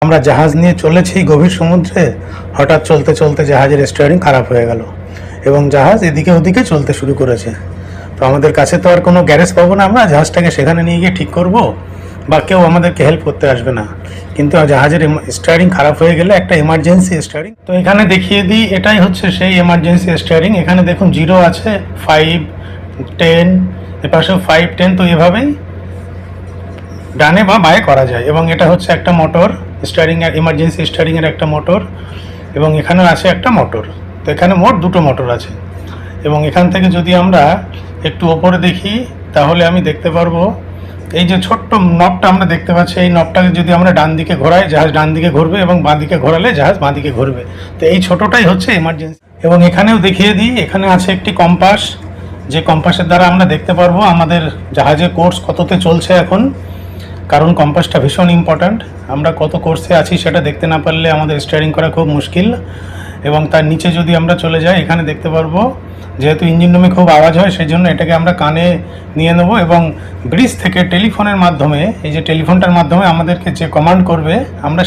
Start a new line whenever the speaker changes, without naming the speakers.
আমরা জাহাজ নিয়ে চলেছি গভীর সমুদ্রে, হঠাৎ চলতে চলতে জাহাজের স্টিয়ারিং খারাপ হয়ে গেল এবং জাহাজ এদিকে ওদিকে চলতে শুরু করেছে। তো আমাদের কাছে তো আর কোনো গ্যারেজ পাবো না, আমরা জাহাজটাকে সেখানে নিয়ে গিয়ে ঠিক করব বা কেউ আমাদেরকে হেল্প করতে আসবে না। কিন্তু জাহাজের স্টিয়ারিং খারাপ হয়ে গেলে একটা এমার্জেন্সি স্টিয়ারিং, তো এখানে দেখিয়ে দিই, এটাই হচ্ছে সেই এমার্জেন্সি স্টিয়ারিং। এখানে দেখুন 0 আছে, 5, 10, এপাশেও 5, 10, তো এভাবেই ডানে বা বাঁয়ে করা যায়। এবং এটা হচ্ছে একটা মোটর, স্টিয়ারিং এর এমার্জেন্সি স্টিয়ারিং এর একটা মোটর, এবং এখানেও আছে একটা মোটর। তো এখানে মোট 2টো মোটর আছে। এবং এখান থেকে যদি আমরা একটু ওপরে দেখি তাহলে আমি দেখতে পারবো এই যে ছোট্ট নবটা আমরা দেখতে পাচ্ছি, এই নবটাকে যদি আমরা ডান দিকে ঘোরাই জাহাজ ডান দিকে ঘুরবে এবং বাঁ দিকে ঘোরালে জাহাজ বাঁ দিকে ঘুরবে। তো এই ছোটটাই হচ্ছে এমার্জেন্সি। এবং এখানেও দেখিয়ে দিই, এখানে আছে একটি কম্পাস, যে কম্পাসের দ্বারা আমরা দেখতে পারবো আমাদের জাহাজের কোর্স কততে চলছে এখন, কারণ কম্পাসটা ভীষণ ইম্পর্ট্যান্ট। আমরা কত কোর্সে আছি সেটা দেখতে না পারলে আমাদের স্টিয়ারিং করা খুব মুশকিল। এবং তার নিচে যদি আমরা চলে যাই, এখানে দেখতে পারবো যেহেতু ইঞ্জিন রুমে খুব আওয়াজ হয় সেই জন্য এটাকে আমরা কানে নিয়ে নেব এবং ব্রিজ থেকে টেলিফোনের মাধ্যমে, এই যে টেলিফোনটার মাধ্যমে আমাদেরকে যে কমান্ড করবে আমরা